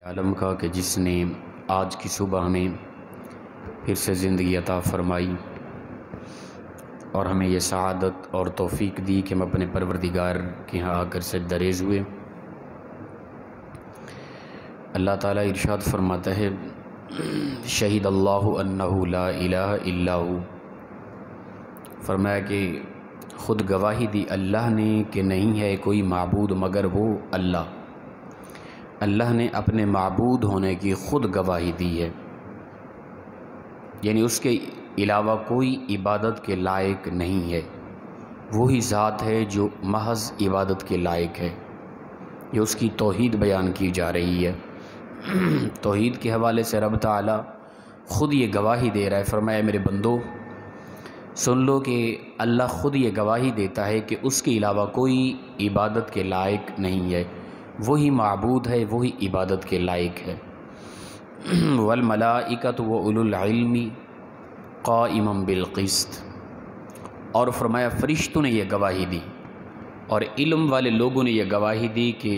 عالم کا کہ جس نے آج کی صبح ہمیں پھر سے زندگی عطا فرمائی اور ہمیں یہ سعادت اور توفیق دی کہ ہم اپنے پروردگار کے ہاں آ کر سجدہ ریز ہوئے۔ اللہ تعالیٰ ارشاد فرماتا ہے، شہید اللہ انہ لا الہ الا ہو، فرمایا کہ خود گواہی دی اللہ نے کہ نہیں ہے کوئی معبود مگر وہ اللہ۔ اللہ نے اپنے معبود ہونے کی خود گواہی دی ہے، یعنی اس کے علاوہ کوئی عبادت کے لائق نہیں ہے، وہی ذات ہے جو محض عبادت کے لائق ہے۔ یہ اس کی توحید بیان کی جا رہی ہے۔ توحید کے حوالے سے رب تعالیٰ خود یہ گواہی دے رہا ہے، فرمایا میرے بندو سن لو کہ اللہ خود یہ گواہی دیتا ہے کہ اس کے علاوہ کوئی عبادت کے لائق نہیں ہے، وہی معبود ہے، وہی عبادت کے لائق ہے۔ والملائکۃ واولو العلم قائما بالقسط، اور فرمایا فرشتوں نے یہ گواہی دی اور علم والے لوگوں نے یہ گواہی دی کہ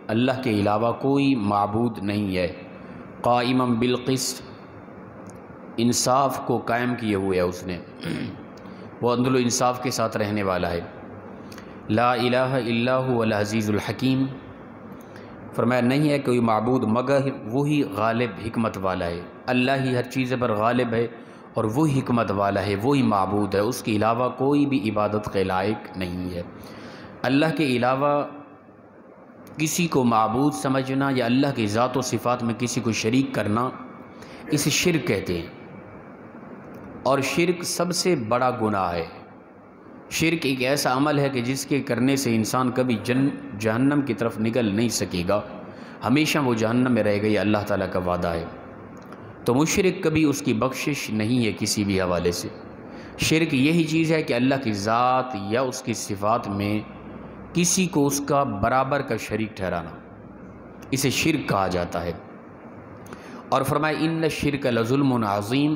اللہ کے علاوہ کوئی معبود نہیں ہے، قائما بالقسط، انصاف کو قائم کیے ہوئے ہے اس نے، وہ عدل و انصاف کے ساتھ رہنے والا ہے۔ لا الہ الا هو العزیز الحکیم، فرمایا نہیں ہے کوئی معبود مگر وہی غالب حکمت والا ہے۔ اللہ ہی ہر چیز پر غالب ہے اور وہی حکمت والا ہے، وہی معبود ہے، اس کے علاوہ کوئی بھی عبادت کے لائق نہیں ہے۔ اللہ کے علاوہ کسی کو معبود سمجھنا یا اللہ کی ذات و صفات میں کسی کو شریک کرنا، اسے شرک کہتے ہیں، اور شرک سب سے بڑا گناہ ہے۔ شرک ایک ایسا عمل ہے کہ جس کے کرنے سے انسان کبھی جہنم کی طرف نکل نہیں سکے گا، ہمیشہ وہ جہنم میں رہے گا، یہ اللہ تعالیٰ کا وعدہ ہے۔ تو مشرک کبھی اس کی بخشش نہیں ہے کسی بھی حوالے سے۔ شرک یہی چیز ہے کہ اللہ کی ذات یا اس کی صفات میں کسی کو اس کا برابر کا شریک ٹھہرانا، اسے شرک کہا جاتا ہے۔ اور فرمایا ان الشرک لظلم عظیم،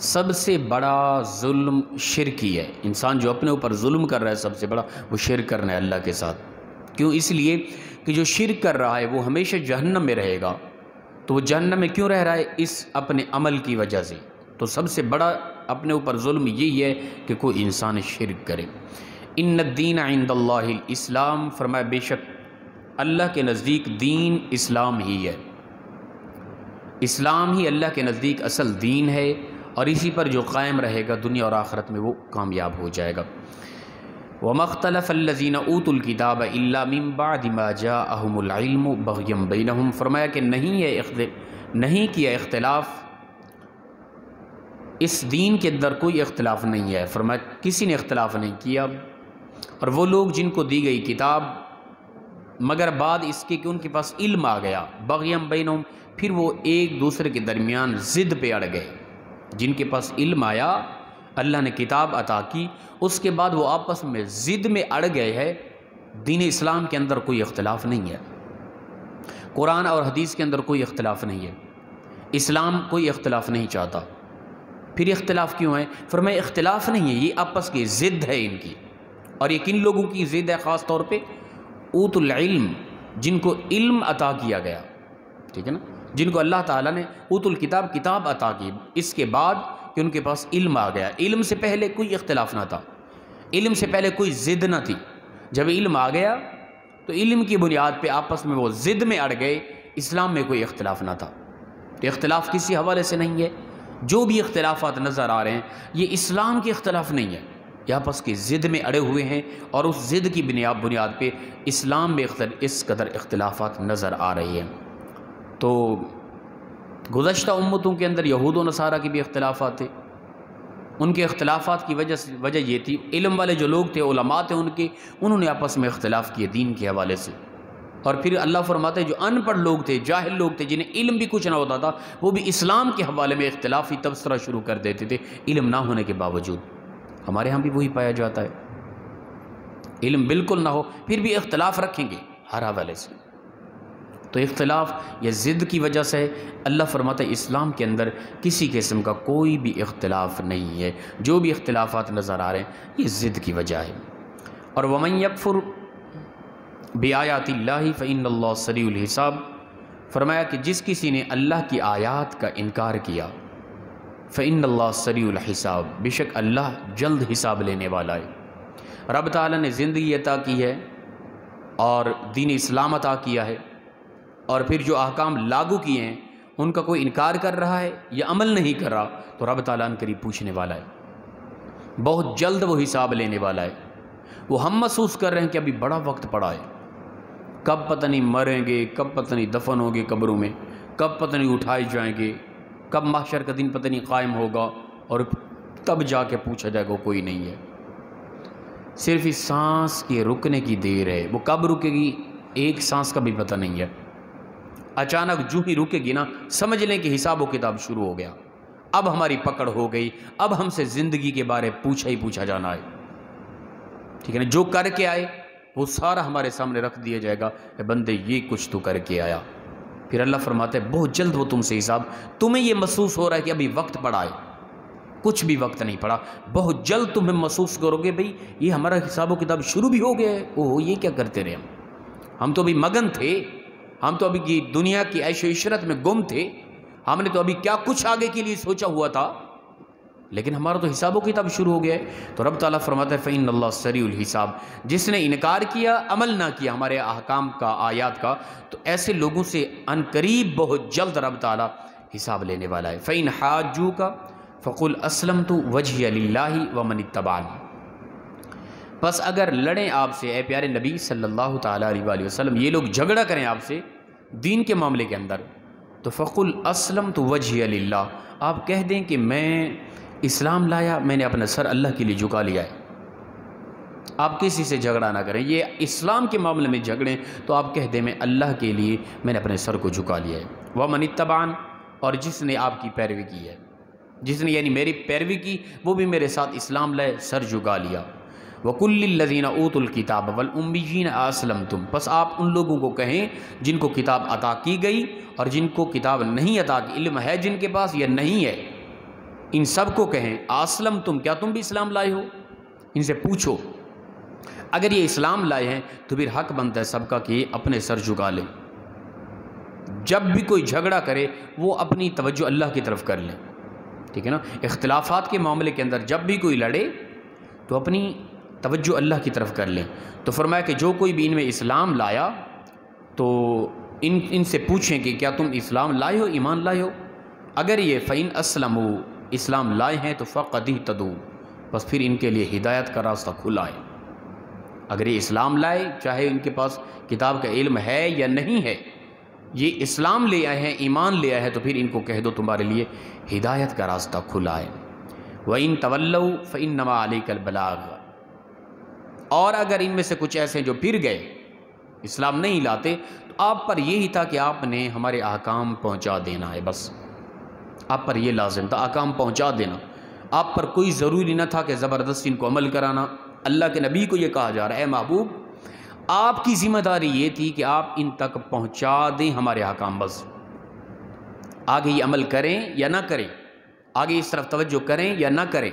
سب سے بڑا ظلم شرک ہی ہے۔ انسان جو اپنے اوپر ظلم کر رہا ہے سب سے بڑا وہ شرک کرنا ہے اللہ کے ساتھ۔ کیوں؟ اس لیے کہ جو شرک کر رہا ہے وہ ہمیشہ جہنم میں رہے گا، تو وہ جہنم میں کیوں رہ رہا ہے؟ اس اپنے عمل کی وجہ سے۔ تو سب سے بڑا اپنے اوپر ظلم یہی ہے کہ کوئی انسان شرک کرے۔ ان الدین عند اللہ الاسلام، فرمایا بے شک اللہ کے نزدیک دین اسلام ہی ہے، اسلام ہی اللہ کے نزدیک اصل دین ہے، اور اسی پر جو قائم رہے گا دنیا اور آخرت میں وہ کامیاب ہو جائے گا۔ وَمَا اخْتَلَفَ الَّذِينَ أُوتُوا الْكِتَابَ إِلَّا مِن بَعْدِ مَا جَاءَهُمُ الْعِلْمُ بَغْيًا بَيْنَهُمْ، فرمایا کہ نہیں کیا اختلاف، اس دین کے اندر کوئی اختلاف نہیں ہے، فرمایا کسی نے اختلاف نہیں کیا، اور وہ لوگ جن کو دی گئی کتاب مگر بعد اس کے کہ ان کے پاس علم آ گیا، بغیم بینہم، پھر وہ ایک دوسرے کے درمیان ضد پہ اڑ گئے۔ جن کے پاس علم آیا، اللہ نے کتاب عطا کی، اس کے بعد وہ آپس میں ضد میں اڑ گئے ہیں۔ دین اسلام کے اندر کوئی اختلاف نہیں ہے، قرآن اور حدیث کے اندر کوئی اختلاف نہیں ہے، اسلام کوئی اختلاف نہیں چاہتا۔ پھر اختلاف کیوں ہے؟ فرمایا اختلاف نہیں ہے، یہ آپس کی ضد ہے ان کی، اور یہ کن لوگوں کی ضد ہے؟ خاص طور پہ اوت العلم، جن کو علم عطا کیا گیا، ٹھیک ہے نا، جن کو اللہ تعالیٰ نے اوت الکتاب کتاب عطا کی، اس کے بعد کہ ان کے پاس علم آ گیا۔ علم سے پہلے کوئی اختلاف نہ تھا، علم سے پہلے کوئی ضد نہ تھی، جب علم آ گیا تو علم کی بنیاد پہ آپس میں وہ ضد میں اڑ گئے، اسلام میں کوئی اختلاف نہ تھا۔ تو اختلاف کسی حوالے سے نہیں ہے، جو بھی اختلافات نظر آ رہے ہیں یہ اسلام کے اختلاف نہیں ہے، یہ آپس کی ضد میں اڑے ہوئے ہیں، اور اس ضد کی بنیاد پہ اسلام میں اس قدر اختلافات نظر آ رہی ہیں۔ تو گزشتہ امتوں کے اندر یہود و نصارہ کی بھی اختلافات تھے، ان کے اختلافات کی وجہ یہ تھی، علم والے جو لوگ تھے، علماء تھے ان کے، انہوں نے آپس میں اختلاف کیے دین کے حوالے سے۔ اور پھر اللہ فرماتے ہیں جو ان پڑھ لوگ تھے، جاہل لوگ تھے، جنہیں علم بھی کچھ نہ ہوتا تھا، وہ بھی اسلام کے حوالے میں اختلافی تبصرہ شروع کر دیتے تھے علم نہ ہونے کے باوجود۔ ہمارے ہاں بھی وہی پایا جاتا ہے، علم بالکل نہ ہو پھر بھی اختلاف رکھیں گے ہر حوالے سے۔ تو اختلاف یا ضد کی وجہ سے اللہ فرماتا ہے اسلام کے اندر کسی قسم کا کوئی بھی اختلاف نہیں ہے، جو بھی اختلافات نظر آ رہے ہیں یہ ضد کی وجہ ہے۔ اور وَمَن يَكْفُرْ بِآيَاتِ اللَّهِ فَإِنَّ اللَّهَ سَرِيعُ الْحِسَابِ، فرمایا کہ جس کسی نے اللہ کی آیات کا انکار کیا فإن اللہ سریع الحساب، بے شک اللہ جلد حساب لینے والا ہے۔ رب تعالیٰ نے زندگی عطا کی ہے اور دین اسلام عطا کیا ہے، اور پھر جو احکام لاگو کیے ہیں ان کا کوئی انکار کر رہا ہے یا عمل نہیں کر رہا تو رب تعالیٰ ان قریب پوچھنے والا ہے، بہت جلد وہ حساب لینے والا ہے۔ وہ ہم محسوس کر رہے ہیں کہ ابھی بڑا وقت پڑا ہے، کب پتہ نہیں مریں گے، کب پتہ نہیں دفن ہوں گے قبروں میں، کب پتہ نہیں اٹھائے جائیں گے، کب محشر کا دن پتہ نہیں قائم ہوگا اور تب جا کے پوچھا جائے گا، کوئی نہیں ہے۔ صرف اس سانس کے رکنے کی دیر ہے، وہ کب رکے گی ایک سانس کا بھی پتہ نہیں ہے۔ اچانک جو ہی رکے گی نا، سمجھ لیں کہ حساب و کتاب شروع ہو گیا، اب ہماری پکڑ ہو گئی، اب ہم سے زندگی کے بارے پوچھا ہی پوچھا جانا ہے، ٹھیک ہے نا۔ جو کر کے آئے وہ سارا ہمارے سامنے رکھ دیا جائے گا، اے بندے یہ کچھ تو کر کے آیا۔ پھر اللہ فرماتا ہے بہت جلد وہ تم سے حساب، تمہیں یہ محسوس ہو رہا ہے کہ ابھی وقت پڑا ہے، کچھ بھی وقت نہیں پڑا، بہت جلد تمہیں محسوس کرو گے بھئی یہ ہمارا حساب و کتاب شروع بھی ہو گیا ہے، اوہ یہ کیا کرتے رہے ہم تو ابھی مگن تھے، ہم تو ابھی کی دنیا کی عیش و عشرت میں گم تھے، ہم نے تو ابھی کیا کچھ آگے کے لیے سوچا ہوا تھا، لیکن ہمارا تو حساب و کتاب شروع ہو گیا ہے۔ تو رب تعالیٰ فرماتا ہے فإن اللہ سریع الحساب، جس نے انکار کیا، عمل نہ کیا ہمارے احکام کا، آیات کا، تو ایسے لوگوں سے ان قریب بہت جلد رب تعالیٰ حساب لینے والا ہے۔ فإن حاجوک فقل اسلمت وجہی للہ ومن اتبعنی، بس اگر لڑیں آپ سے اے پیارے نبی صلی اللہ تعالیٰ علیہ وآلہ وسلم، یہ لوگ جھگڑا کریں آپ سے دین کے معاملے کے اندر، تو فقل اسلمت وجہی للہ، آپ کہہ دیں کہ میں اسلام لایا، میں نے اپنا سر اللہ کے لیے جھکا لیا ہے۔ آپ کسی سے جھگڑا نہ کریں، یہ اسلام کے معاملے میں جھگڑیں تو آپ کہہ دیں میں اللہ کے لیے میں نے اپنے سر کو جھکا لیا ہے۔ ومن اتبعن، اور جس نے آپ کی پیروی کی ہے، جس نے یعنی میری پیروی کی، وہ بھی میرے ساتھ اسلام لائے، سر جھکا لیا۔ وَقُلْ لِلَّذِينَ أُوتُوا الْكِتَابَ وَالْأُمِّيِّينَ أَسْلَمْتُمْ، بس آپ ان لوگوں کو کہیں جن کو کتاب عطا کی گئی اور جن کو کتاب نہیں عطا کی، علم ہے جن کے پاس یا نہیں ہے، ان سب کو کہیں اسلمتم، کیا تم بھی اسلام لائے ہو؟ ان سے پوچھو، اگر یہ اسلام لائے ہیں تو پھر حق بنتا ہے سب کا کہ یہ اپنے سر جھکا لیں، جب بھی کوئی جھگڑا کرے وہ اپنی توجہ اللہ کی طرف کر لیں، ٹھیک ہے نا۔ اختلافات کے معاملے کے اندر جب بھی کوئی لڑے تو اپنی توجہ اللہ کی طرف کر لیں۔ تو فرمایا کہ جو کوئی بھی ان میں اسلام لایا تو ان سے پوچھیں کہ کیا تم اسلام لائے ہو، ایمان لائے ہو؟ اگر یہ فَإِنْ أَسْلَمُوا، اسلام لائے ہیں تو فَقَدْ اهْتَدُوا، بس پھر ان کے لیے ہدایت کا راستہ کھلا ہے۔ اگر یہ اسلام لائے، چاہے ان کے پاس کتاب کا علم ہے یا نہیں ہے، یہ اسلام لے آئے ہیں، ایمان لے آئے ہیں، تو پھر ان کو کہہ دو تمہارے لیے ہدایت کا راستہ کھلا ہے۔ وَإِنْ تَوَلَّوْا فَإِنَّمَا عَلَيْكَ الْبَلَاغُ، اور اگر ان میں سے کچھ ایسے جو پھر گئے اسلام نہیں لاتے تو آپ پر یہی تھا کہ آپ نے ہمارے احکام پہنچا دینا ہے، بس آپ پر یہ لازم تھا احکام پہنچا دینا، آپ پر کوئی ضروری نہ تھا کہ زبردستی ان کو عمل کرانا۔ اللہ کے نبی کو یہ کہا جا رہا ہے اے محبوب، آپ کی ذمہ داری یہ تھی کہ آپ ان تک پہنچا دیں ہمارے احکام، بس آگے یہ عمل کریں یا نہ کریں، آگے اس طرف توجہ کریں یا نہ کریں،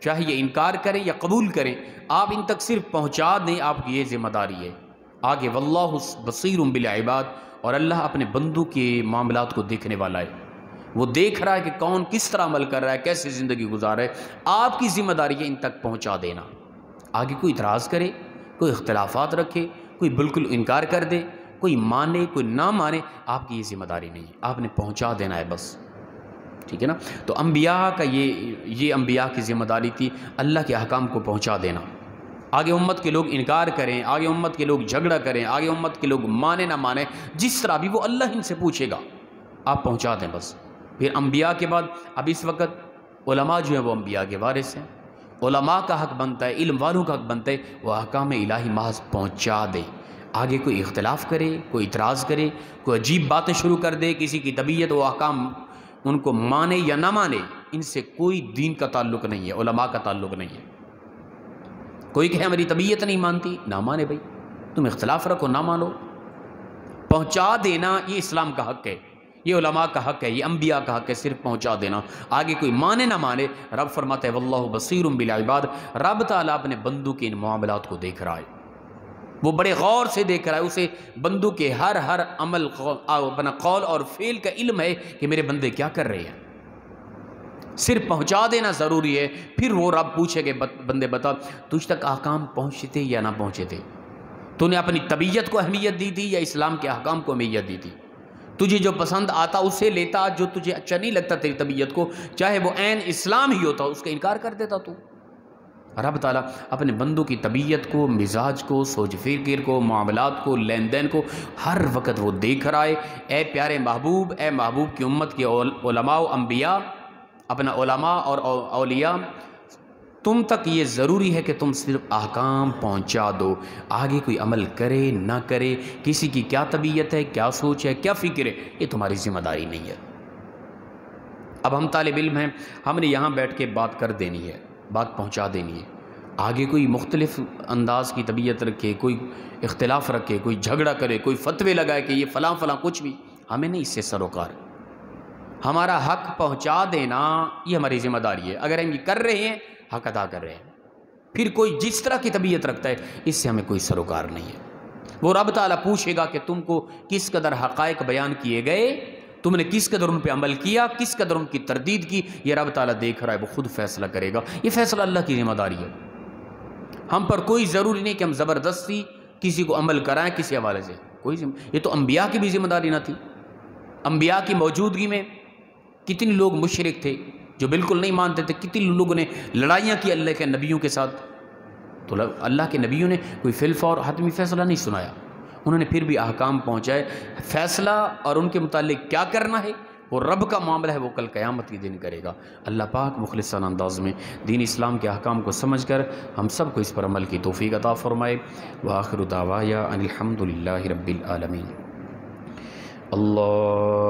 چاہے یہ انکار کریں یا قبول کریں، آپ ان تک صرف پہنچا دیں، آپ کی یہ ذمہ داری ہے۔ آگے واللہ بصیر بالعباد، اور اللہ اپنے بندوں کے معاملات کو دیکھنے والا ہے، وہ دیکھ رہا ہے کہ کون کس طرح عمل کر رہا ہے، کیسے زندگی گزار ہے، آپ کی ذمہ داری ہے ان تک پہنچا دینا۔ آگے کوئی اعتراض کرے، کوئی اختلافات رکھے، کوئی بالکل انکار کر دے، کوئی مانے کوئی نہ مانے، آپ کی یہ ذمہ داری نہیں ہے، آپ نے پہنچا دینا ہے بس، ٹھیک ہے نا۔ تو انبیاء کا یہ انبیاء کی ذمہ داری تھی اللہ کے احکام کو پہنچا دینا۔ آگے امت کے لوگ انکار کریں، آگے امت کے لوگ جھگڑا کریں، آگے امت کے لوگ مانے نہ مانے، جس طرح بھی وہ اللہ ان سے پوچھے گا آپ پہنچا دیں بس۔ پھر انبیاء کے بعد اب اس وقت علماء جو ہیں وہ انبیاء کے وارث ہیں، علماء کا حق بنتا ہے، علم والوں کا حق بنتا ہے وہ احکام الہی محض پہنچا دے۔ آگے کوئی اختلاف کرے، کوئی اعتراض کرے، کوئی عجیب باتیں شروع کر دے، کسی کی طبیعت و احکام ان کو مانے یا نہ مانے، ان سے کوئی دین کا تعلق نہیں ہے، علماء کا تعلق نہیں ہے۔ کوئی کہے ہماری طبیعت نہیں مانتی، نہ مانے بھائی، تم اختلاف رکھو، نہ مانو، پہنچا دینا یہ اسلام کا حق ہے، یہ علماء کا حق ہے، یہ انبیاء کا حق ہے، صرف پہنچا دینا۔ آگے کوئی مانے نہ مانے، رب فرماتا ہے واللہ بصیر بالعباد، رب تعالیٰ اپنے بندوں کے ان معاملات کو دیکھ رہا ہے۔ وہ بڑے غور سے دیکھ رہا ہے، اسے بندوں کے ہر عمل اپنا قول اور فعل کا علم ہے کہ میرے بندے کیا کر رہے ہیں۔ صرف پہنچا دینا ضروری ہے، پھر وہ رب پوچھے کہ بندے بتا تجھ تک احکام پہنچے تھے یا نہ پہنچے تھے؟ تو نے اپنی طبیعت کو اہمیت دی تھی یا اسلام کے احکام کو اہمیت دی تھی؟ تجھے جو پسند آتا اسے لیتا، جو تجھے اچھا نہیں لگتا تیری طبیعت کو، چاہے وہ عین اسلام ہی ہوتا، اس کا انکار کر دیتا تو؟ رب تعالیٰ اپنے بندوں کی طبیعت کو، مزاج کو، سوچ فکر کو، معاملات کو، لین دین کو ہر وقت وہ دیکھ رہا ہے۔ اے پیارے محبوب، اے محبوب کی امت کے علماء و انبیاء، اپنا علماء اور اولیاء، تم تک یہ ضروری ہے کہ تم صرف احکام پہنچا دو، آگے کوئی عمل کرے نہ کرے، کسی کی کیا طبیعت ہے، کیا سوچ ہے، کیا فکر ہے، یہ تمہاری ذمہ داری نہیں ہے۔ اب ہم طالب علم ہیں، ہم نے یہاں بیٹھ کے بات کر دینی ہے، بات پہنچا دینی ہے۔ آگے کوئی مختلف انداز کی طبیعت رکھے، کوئی اختلاف رکھے، کوئی جھگڑا کرے، کوئی فتوے لگائے کہ یہ فلاں فلاں، کچھ بھی، ہمیں نہیں اس سے سروکار۔ ہمارا حق پہنچا دینا یہ ہماری ذمہ داری ہے۔ اگر ہم یہ کر رہے ہیں، حق ادا کر رہے ہیں، پھر کوئی جس طرح کی طبیعت رکھتا ہے اس سے ہمیں کوئی سروکار نہیں ہے۔ وہ رب تعالیٰ پوچھے گا کہ تم کو کس قدر حقائق بیان کیے گئے، تم نے کس قدر ان پہ عمل کیا، کس قدر ان کی تردید کی، یہ رب تعالیٰ دیکھ رہا ہے، وہ خود فیصلہ کرے گا۔ یہ فیصلہ اللہ کی ذمہ داری ہے۔ ہم پر کوئی ضروری نہیں کہ ہم زبردستی کسی کو عمل کرائیں کسی حوالے سے، یہ تو انبیاء کی بھی ذمہ داری نہ تھی۔ انبیاء کی موجودگی میں کتنے لوگ مشرک تھے جو بالکل نہیں مانتے تھے، کتنے لوگوں نے لڑائیاں کی اللہ کے نبیوں کے ساتھ، تو اللہ کے نبیوں نے کوئی فلفا اور حتمی فیصلہ نہیں سنایا، انہوں نے پھر بھی احکام پہنچائے۔ فیصلہ اور ان کے متعلق کیا کرنا ہے وہ رب کا معاملہ ہے، وہ کل قیامت کے دن کرے گا۔ اللہ پاک مخلصانہ انداز میں دین اسلام کے احکام کو سمجھ کر ہم سب کو اس پر عمل کی توفیق عطا فرمائے۔ وآخر دعوایا ان الحمد للہ رب العالمین۔ اللہ